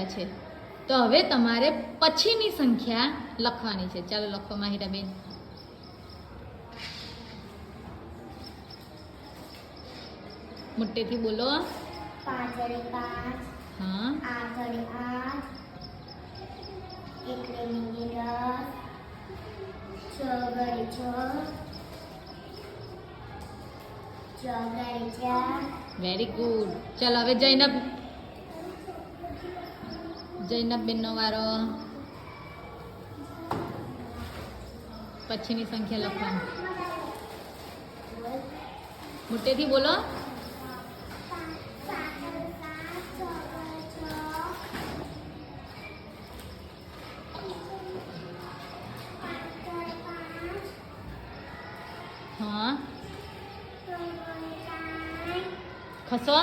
આવ્યા છે. તો હવે તમારે પછીની સંખ્યા લખવાની છે. ચાલો લખો માહિરાબેન. મોટેથી બોલો. 5 વડે 5, હા 8 વડે 8, 1 વડે 10, 6 વડે 6, 4 વડે 4. Very good. ચાલો હવે જૈનબ બેનનો વારો. પછીની સંખ્યા લખવાની. મોટેથી બોલો. 5 હા ખસો.